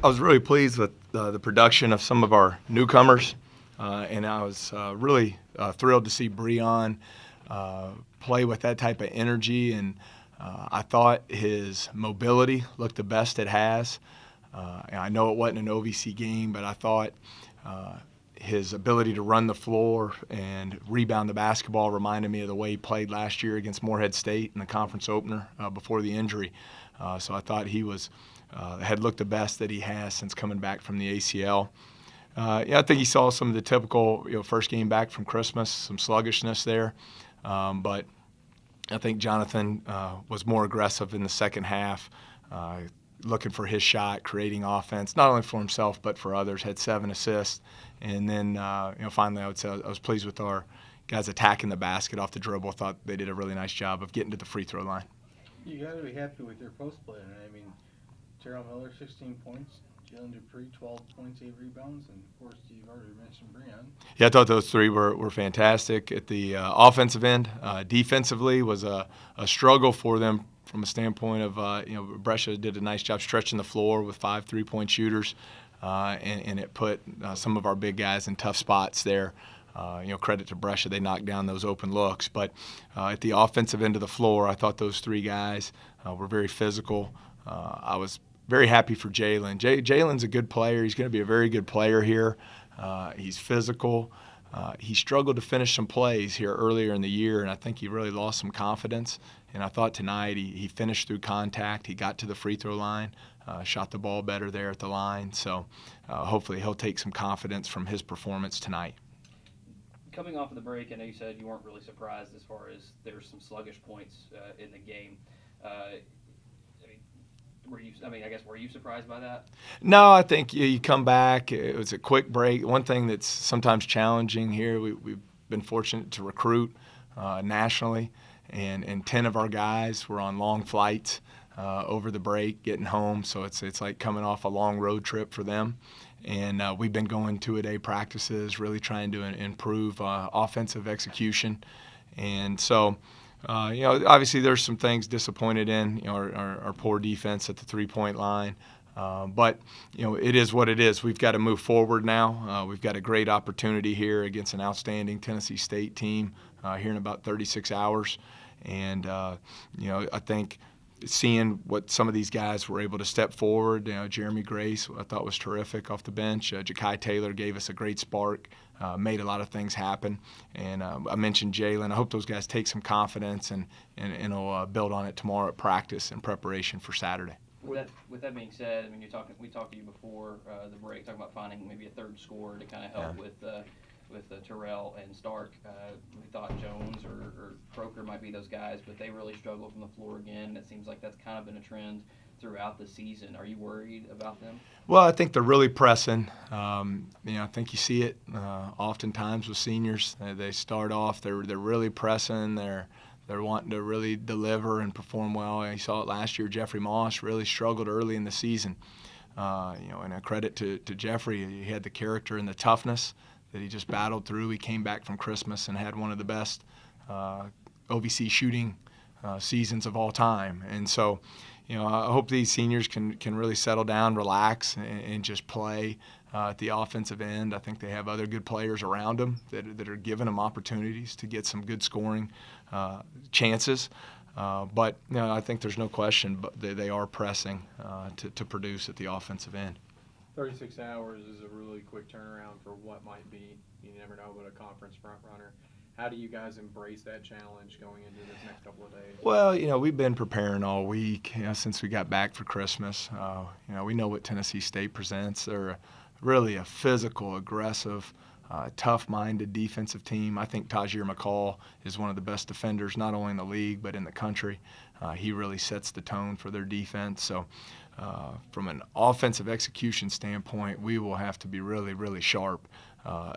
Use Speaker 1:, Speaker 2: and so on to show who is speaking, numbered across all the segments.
Speaker 1: I was really pleased with the production of some of our newcomers, and I was really thrilled to see Breon play with that type of energy, and I thought his mobility looked the best it has. And I know it wasn't an OVC game, but I thought his ability to run the floor and rebound the basketball reminded me of the way he played last year against Morehead State in the conference opener before the injury. So I thought he had looked the best that he has since coming back from the ACL. I think he saw some of the typical first game back from Christmas, some sluggishness there. But I think Jonathan was more aggressive in the second half, looking for his shot, creating offense, not only for himself but for others, had 7 assists. And then, finally I would say I was pleased with our guys attacking the basket off the dribble. I thought they did a really nice job of getting to the free throw line.
Speaker 2: You got to be happy with your post play. I mean, Terrell Miller, 16 points. Jalen Dupree, 12 points, 8 rebounds, and of course, you've already mentioned Breon.
Speaker 1: Yeah, I thought those three were fantastic. At the offensive end, defensively was a struggle for them from a standpoint of, Brescia did a nice job stretching the floor with 5 3-point shooters, and it put some of our big guys in tough spots there. Credit to Brescia, they knocked down those open looks. But at the offensive end of the floor, I thought those 3 guys were very physical. I was very happy for Jalen. Jalen's a good player. He's going to be a very good player here. He's physical. He struggled to finish some plays here earlier in the year, and I think he really lost some confidence. And I thought tonight he finished through contact. He got to the free throw line, shot the ball better there at the line. So hopefully he'll take some confidence from his performance tonight.
Speaker 3: Coming off of the break, I know you said you weren't really surprised as far as there's some sluggish points in the game. Were you surprised by that?
Speaker 1: No, I think you come back. It was a quick break. One thing that's sometimes challenging here, we've been fortunate to recruit nationally, and 10 of our guys were on long flights over the break, getting home. So it's like coming off a long road trip for them. And we've been going 2-a-day practices, really trying to improve offensive execution. And so, obviously there's some things disappointed in, our poor defense at the three-point line. But, it is what it is. We've got to move forward now. We've got a great opportunity here against an outstanding Tennessee State team here in about 36 hours. And, I think seeing what some of these guys were able to step forward, Jeremy Grace I thought was terrific off the bench. Ja'Kai Taylor gave us a great spark, made a lot of things happen. And I mentioned Jalen. I hope those guys take some confidence and will build on it tomorrow at practice in preparation for Saturday.
Speaker 3: With that being said, I mean, we talked to you before the break, talking about finding maybe a third scorer to kind of help with Terrell and Stark. We thought Jones or Croker might be those guys, but they really struggled from the floor again. It seems like that's kind of been a trend throughout the season. Are you worried about them?
Speaker 1: Well, I think they're really pressing. I think you see it oftentimes with seniors. They start off, they're really pressing. They're wanting to really deliver and perform well. You saw it last year. Jeffrey Moss really struggled early in the season. And a credit to Jeffrey. He had the character and the toughness that he just battled through. He came back from Christmas and had one of the best OVC shooting seasons of all time. And so, I hope these seniors can really settle down, relax, and just play at the offensive end. I think they have other good players around them that are giving them opportunities to get some good scoring chances. But I think there's no question, but they are pressing to produce at the offensive end.
Speaker 4: 36 hours is a really quick turnaround for what might be. You never know about a conference front runner. How do you guys embrace that challenge going into this next couple of days?
Speaker 1: Well, we've been preparing all week since we got back for Christmas. We know what Tennessee State presents. They're really a physical, aggressive, tough-minded defensive team. I think Tajir McCall is one of the best defenders, not only in the league but in the country. He really sets the tone for their defense. So from an offensive execution standpoint, we will have to be really, really sharp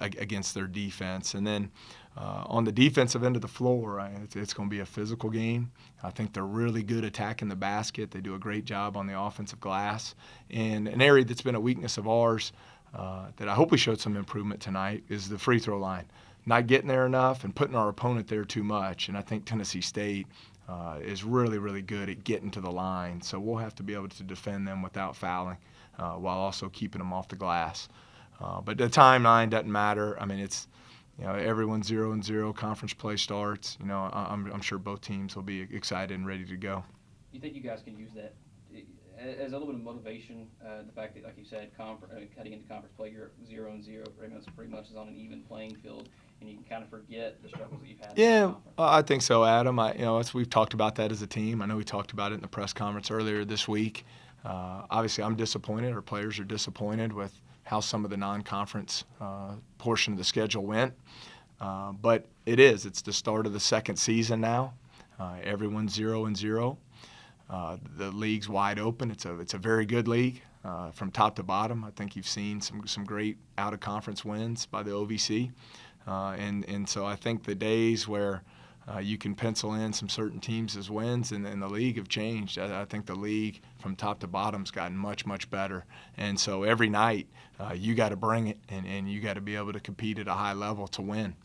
Speaker 1: against their defense. And then on the defensive end of the floor, it's going to be a physical game. I think they're really good attacking the basket. They do a great job on the offensive glass. And an area that's been a weakness of ours that I hope we showed some improvement tonight is the free throw line. Not getting there enough and putting our opponent there too much. And I think Tennessee State is really, really good at getting to the line. So we'll have to be able to defend them without fouling while also keeping them off the glass. But the timeline doesn't matter. I mean, it's, everyone's 0-0. Conference play starts. I'm sure both teams will be excited and ready to go.
Speaker 3: You think you guys can use that as a little bit of motivation? The fact that, like you said, cutting into conference play, you're 0-0. Pretty much is on an even playing field, and you can kind of forget the struggles that you've had.
Speaker 1: Yeah, I think so, Adam. We've talked about that as a team. I know we talked about it in the press conference earlier this week. Obviously, I'm disappointed. Our players are disappointed with how some of the non-conference portion of the schedule went. But it's the start of the second season now. Everyone's 0-0. The league's wide open. It's a very good league from top to bottom. I think you've seen some great out-of-conference wins by the OVC. And so I think the days where you can pencil in some certain teams as wins in the league have changed. I think the league from top to bottom's gotten much, much better. And so every night you got to bring it, and you got to be able to compete at a high level to win.